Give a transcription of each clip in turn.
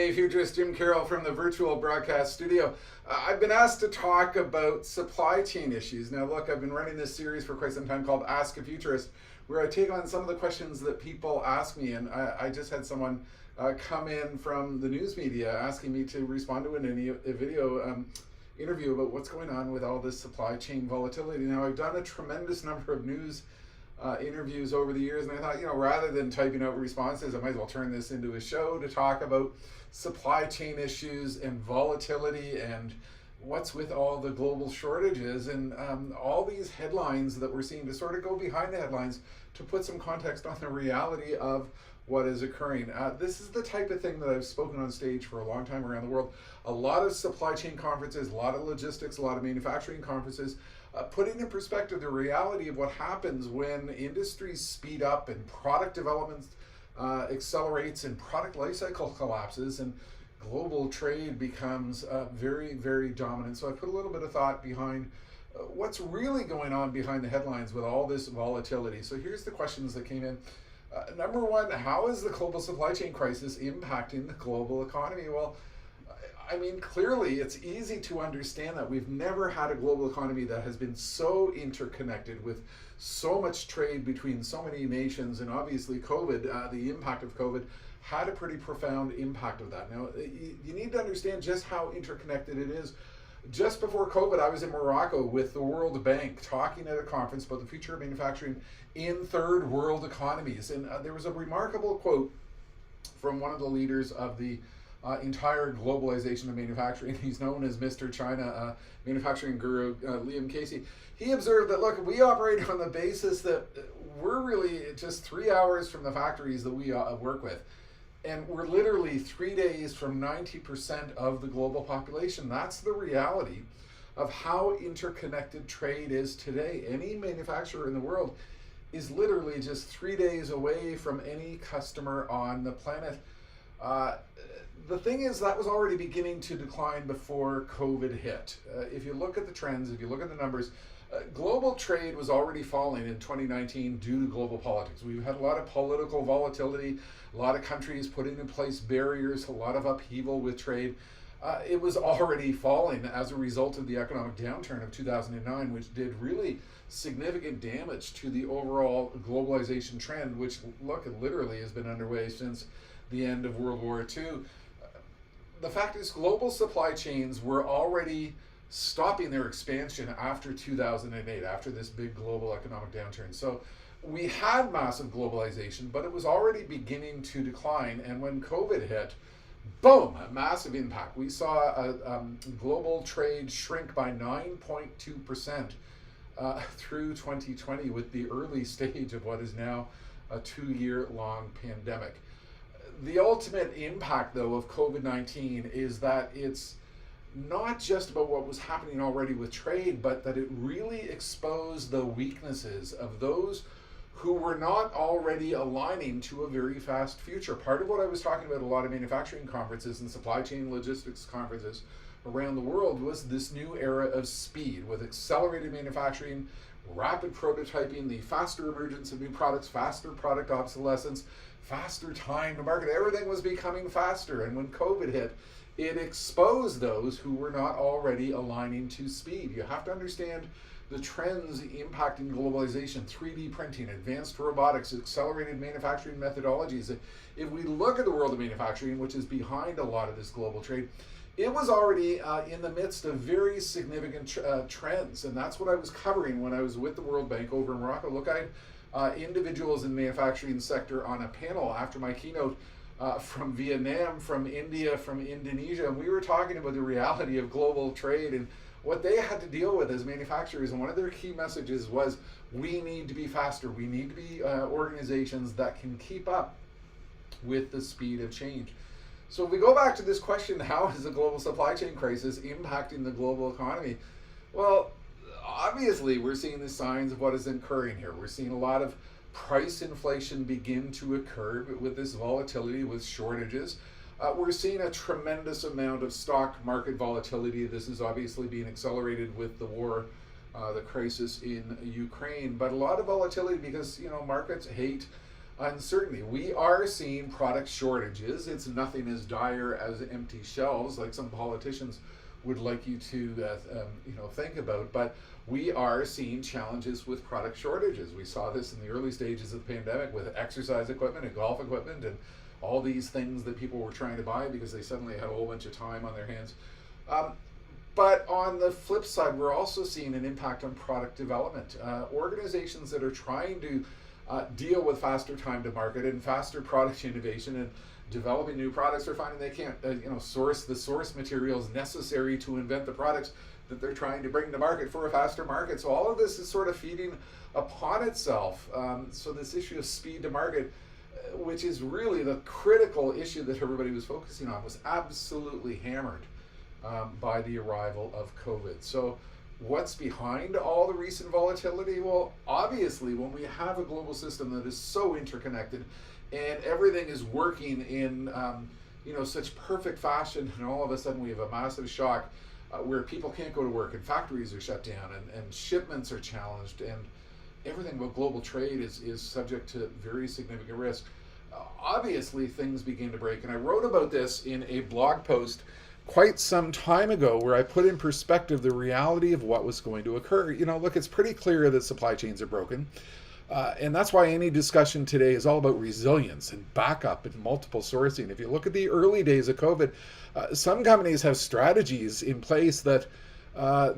Hey, futurist Jim Carroll from the virtual broadcast studio. I've been asked to talk about supply chain issues. Now, look, I've been running this series for quite some time called Ask a Futurist, where I take on some of the questions that people ask me. And I just had someone come in from the news media asking me to respond to a video interview about what's going on with all this supply chain volatility. Now, I've done a tremendous number of news interviews over the years, and I thought, rather than typing out responses, I might as well turn this into a show to talk about supply chain issues and volatility and what's with all the global shortages and all these headlines that we're seeing, to sort of go behind the headlines to put some context on the reality of what is occurring. This is the type of thing that I've spoken on stage for a long time around the world. A lot of supply chain conferences, a lot of logistics, a lot of manufacturing conferences, putting in perspective the reality of what happens when industries speed up and product development accelerates and product life cycle collapses and global trade becomes very, very dominant. So I put a little bit of thought behind what's really going on behind the headlines with all this volatility. So here's the questions that came in. Number one, how is the global supply chain crisis impacting the global economy? Well, I mean, clearly it's easy to understand that we've never had a global economy that has been so interconnected, with so much trade between so many nations, and obviously COVID, the impact of COVID had a pretty profound impact of that. Now, you need to understand just how interconnected it is. Just before COVID, I was in Morocco with the World Bank talking at a conference about the future of manufacturing in third world economies. And there was a remarkable quote from one of the leaders of the entire globalization of manufacturing. He's known as Mr. China, manufacturing guru Liam Casey. He observed that, look, we operate on the basis that we're really just 3 hours from the factories that we work with. And we're literally 3 days from 90% of the global population. That's the reality of how interconnected trade is today. Any manufacturer in the world is literally just 3 days away from any customer on the planet. The thing is, that was already beginning to decline before COVID hit. If you look at the trends, if you look at the numbers, global trade was already falling in 2019 due to global politics. We've had a lot of political volatility, a lot of countries putting in place barriers, a lot of upheaval with trade. It was already falling as a result of the economic downturn of 2009, which did really significant damage to the overall globalization trend, which, look, it literally has been underway since the end of World War II. The fact is, global supply chains were already stopping their expansion after 2008, after this big global economic downturn. So we had massive globalization, but it was already beginning to decline. And when COVID hit, boom, a massive impact. We saw global trade shrink by 9.2% through 2020, with the early stage of what is now a 2-year-long pandemic. The ultimate impact, though, of COVID-19 is that it's not just about what was happening already with trade, but that it really exposed the weaknesses of those who were not already aligning to a very fast future. Part of what I was talking about at a lot of manufacturing conferences and supply chain logistics conferences around the world was this new era of speed, with accelerated manufacturing, rapid prototyping, the faster emergence of new products, faster product obsolescence, faster time to market. Everything was becoming faster. And when COVID hit, it exposed those who were not already aligning to speed. You have to understand the trends impacting globalization: 3D printing, advanced robotics, accelerated manufacturing methodologies. If we look at the world of manufacturing, which is behind a lot of this global trade, it was already in the midst of very significant trends. And that's what I was covering when I was with the World Bank over in Morocco. Look, I had individuals in the manufacturing sector on a panel after my keynote from Vietnam, from India, from Indonesia, and we were talking about the reality of global trade and what they had to deal with as manufacturers. And one of their key messages was, we need to be faster. We need to be organizations that can keep up with the speed of change. So if we go back to this question, how is the global supply chain crisis impacting the global economy? Well, obviously, we're seeing the signs of what is occurring here. We're seeing a lot of price inflation begin to occur with this volatility, with shortages. We're seeing a tremendous amount of stock market volatility. This is obviously being accelerated with the war, the crisis in Ukraine, but a lot of volatility because, markets hate uncertainty. We are seeing product shortages. It's nothing as dire as empty shelves, like some politicians would like you to think about, but we are seeing challenges with product shortages. We saw this in the early stages of the pandemic with exercise equipment and golf equipment and all these things that people were trying to buy because they suddenly had a whole bunch of time on their hands. But on the flip side, we're also seeing an impact on product development. Organizations that are trying to deal with faster time to market and faster product innovation and developing new products are finding they can't source the source materials necessary to invent the products that they're trying to bring to market for a faster market. So all of this is sort of feeding upon itself. So this issue of speed to market, which is really the critical issue that everybody was focusing on, was absolutely hammered by the arrival of COVID. So what's behind all the recent volatility? Well, obviously, when we have a global system that is so interconnected and everything is working in such perfect fashion, and all of a sudden we have a massive shock where people can't go to work and factories are shut down and shipments are challenged and everything about global trade is subject to very significant risk. Obviously, things begin to break, and I wrote about this in a blog post quite some time ago where I put in perspective the reality of what was going to occur. Look, it's pretty clear that supply chains are broken. And that's why any discussion today is all about resilience and backup and multiple sourcing. If you look at the early days of COVID, some companies have strategies in place that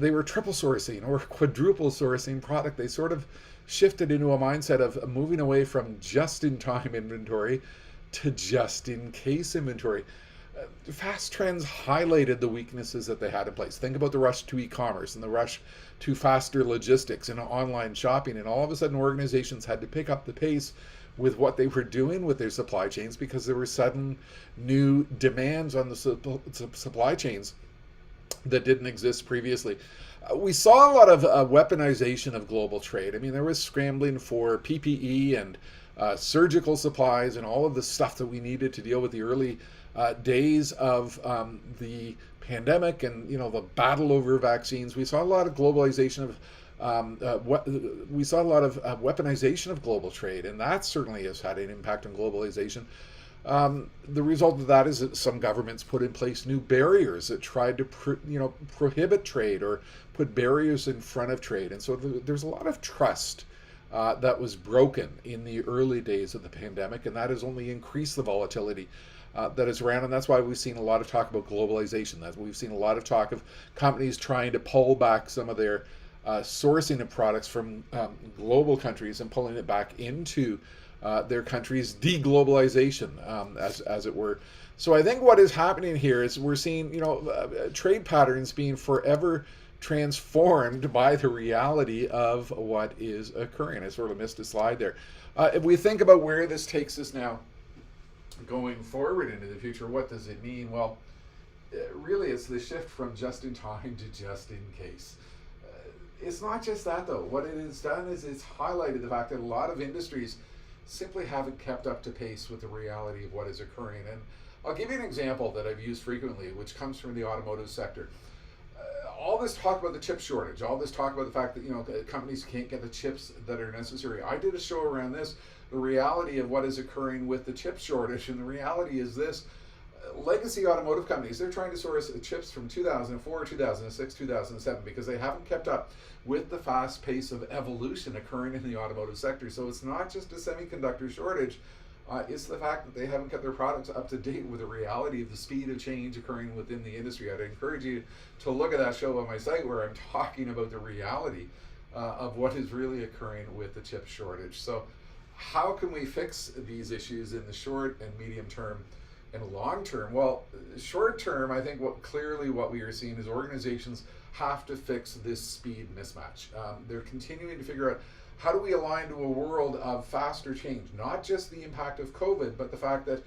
they were triple sourcing or quadruple sourcing product. They sort of shifted into a mindset of moving away from just-in-time inventory to just-in-case inventory. Fast trends highlighted the weaknesses that they had in place. Think about the rush to e-commerce and the rush to faster logistics and online shopping, and all of a sudden organizations had to pick up the pace with what they were doing with their supply chains because there were sudden new demands on the supply chains that didn't exist previously. We saw a lot of weaponization of global trade. I mean, there was scrambling for PPE and surgical supplies and all of the stuff that we needed to deal with the early days of the pandemic and the battle over vaccines. We saw a lot of globalization of we saw a lot of weaponization of global trade, and that certainly has had an impact on globalization. The result of that is that some governments put in place new barriers that tried to prohibit trade or put barriers in front of trade, and so there's a lot of trust that was broken in the early days of the pandemic, and that has only increased the volatility that is around, and that's why we've seen a lot of talk about globalization. That's we've seen a lot of talk of companies trying to pull back some of their sourcing of products from global countries and pulling it back into their countries, deglobalization, as it were. So I think what is happening here is we're seeing trade patterns being forever transformed by the reality of what is occurring. I sort of missed a slide there. If we think about where this takes us now, going forward into the future, what does it mean? Well, really it's the shift from just in time to just in case. It's not just that though. What it has done is it's highlighted the fact that a lot of industries simply haven't kept up to pace with the reality of what is occurring. And I'll give you an example that I've used frequently, which comes from the automotive sector. All this talk about the chip shortage, all this talk about the fact that companies can't get the chips that are necessary. I did a show around this, the reality of what is occurring with the chip shortage, and the reality is this: legacy automotive companies, they're trying to source chips from 2004, 2006, 2007 because they haven't kept up with the fast pace of evolution occurring in the automotive sector. So it's not just a semiconductor shortage, it's the fact that they haven't kept their products up to date with the reality of the speed of change occurring within the industry. I'd encourage you to look at that show on my site where I'm talking about the reality of what is really occurring with the chip shortage. So how can we fix these issues in the short and medium term and long term? Well, short term, I think what we are seeing is organizations have to fix this speed mismatch. They're continuing to figure out how do we align to a world of faster change, not just the impact of COVID, but the fact that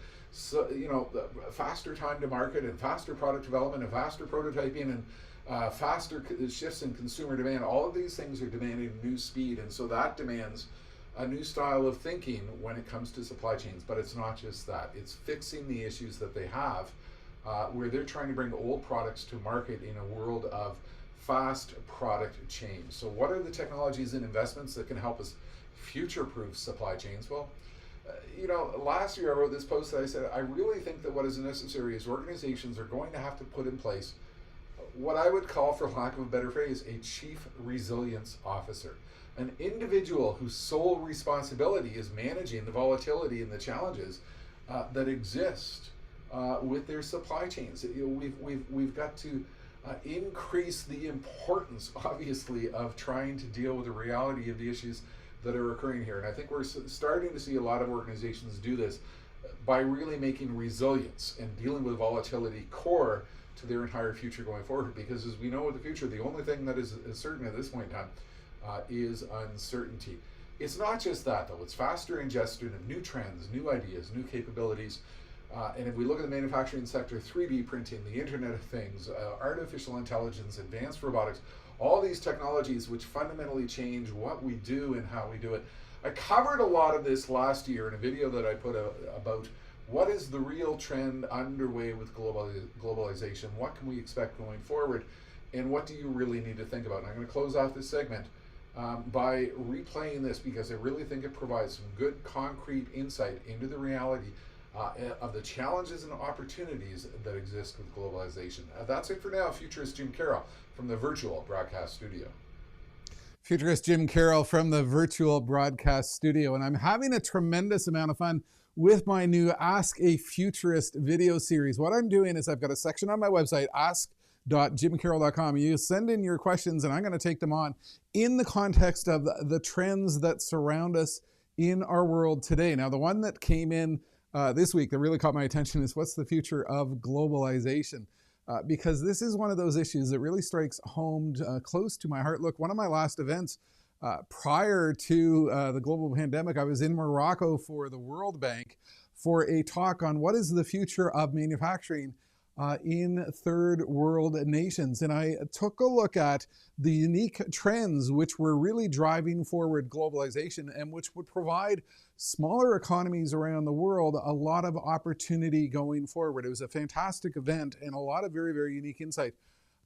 faster time to market and faster product development and faster prototyping and faster shifts in consumer demand. All of these things are demanding new speed, and so that demands a new style of thinking when it comes to supply chains. But it's not just that. It's fixing the issues that they have where they're trying to bring old products to market in a world of fast product change. So what are the technologies and investments that can help us future-proof supply chains? Well, Last year I wrote this post that I said I really think that what is necessary is organizations are going to have to put in place what I would call, for lack of a better phrase, a chief resilience officer. An individual whose sole responsibility is managing the volatility and the challenges that exist with their supply chains. We've got to increase the importance, obviously, of trying to deal with the reality of the issues that are occurring here. And I think we're starting to see a lot of organizations do this by really making resilience and dealing with volatility core to their entire future going forward. Because as we know with the future, the only thing that is certain at this point in time is uncertainty. It's not just that, though. It's faster ingestion of new trends, new ideas, new capabilities. And if we look at the manufacturing sector, 3D printing, the Internet of Things, artificial intelligence, advanced robotics, all these technologies which fundamentally change what we do and how we do it. I covered a lot of this last year in a video that I put out about what is the real trend underway with globalization, what can we expect going forward, and what do you really need to think about. And I'm going to close off this segment by replaying this because I really think it provides some good concrete insight into the reality of the challenges and opportunities that exist with globalization. That's it for now. Futurist Jim Carroll from the virtual broadcast studio. Futurist Jim Carroll from the virtual broadcast studio, and I'm having a tremendous amount of fun with my new Ask a Futurist video series. What I'm doing is I've got a section on my website, ask.jimcarroll.com. You send in your questions and I'm going to take them on in the context of the trends that surround us in our world today. Now, the one that came in this week that really caught my attention is what's the future of globalization? Because this is one of those issues that really strikes home close to my heart. Look, one of my last events prior to the global pandemic, I was in Morocco for the World Bank for a talk on what is the future of manufacturing in third world nations. And I took a look at the unique trends which were really driving forward globalization and which would provide smaller economies around the world a lot of opportunity going forward. It was a fantastic event and a lot of very, very unique insight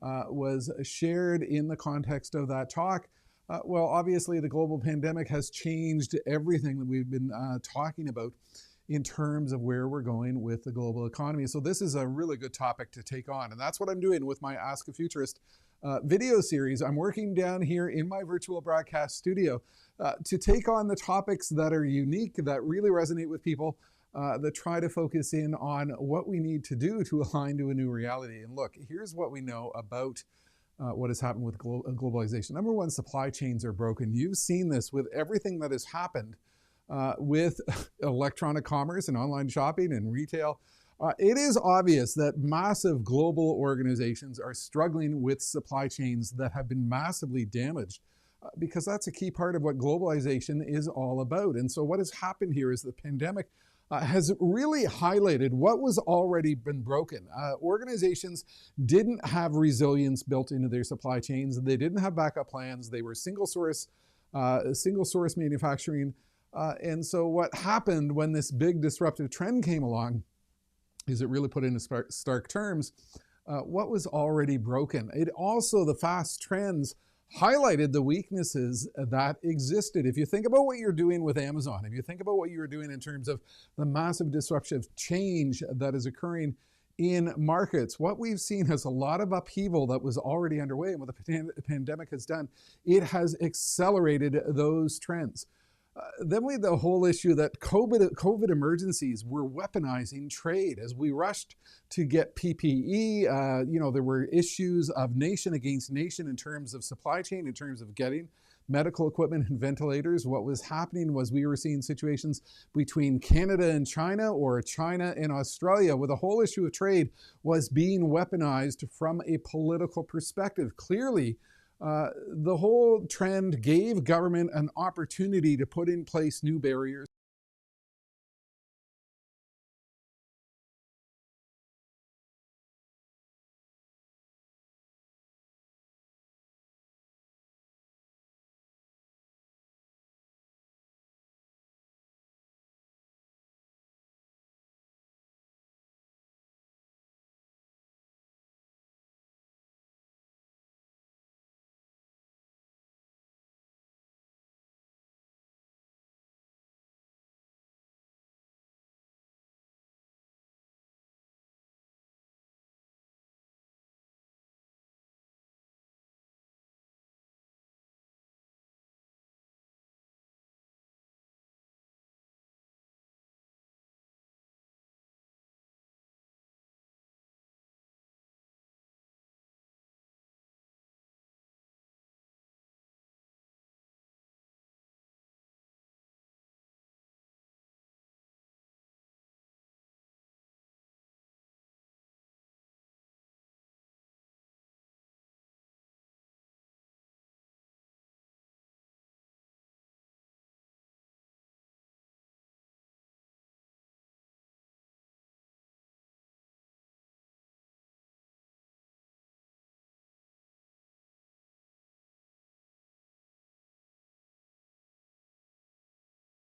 was shared in the context of that talk. Well, obviously the global pandemic has changed everything that we've been talking about in terms of where we're going with the global economy. So this is a really good topic to take on. And that's what I'm doing with my Ask a Futurist video series. I'm working down here in my virtual broadcast studio to take on the topics that are unique, that really resonate with people, that try to focus in on what we need to do to align to a new reality. And look, here's what we know about what has happened with globalization. Number one, supply chains are broken. You've seen this with everything that has happened with electronic commerce and online shopping and retail. It is obvious that massive global organizations are struggling with supply chains that have been massively damaged because that's a key part of what globalization is all about. And so what has happened here is the pandemic has really highlighted what was already been broken. Organizations didn't have resilience built into their supply chains. They didn't have backup plans. They were single source manufacturing. And so what happened when this big disruptive trend came along is it really put into stark terms what was already broken. It also, the fast trends highlighted the weaknesses that existed. If you think about what you're doing with Amazon, if you think about what you're doing in terms of the massive disruptive change that is occurring in markets, what we've seen is a lot of upheaval that was already underway. And what the pandemic has done, it has accelerated those trends. Then we had the whole issue that COVID emergencies were weaponizing trade. As we rushed to get PPE, there were issues of nation against nation in terms of supply chain, in terms of getting medical equipment and ventilators. What was happening was we were seeing situations between Canada and China or China and Australia where the whole issue of trade was being weaponized from a political perspective. Clearly, the whole trend gave government an opportunity to put in place new barriers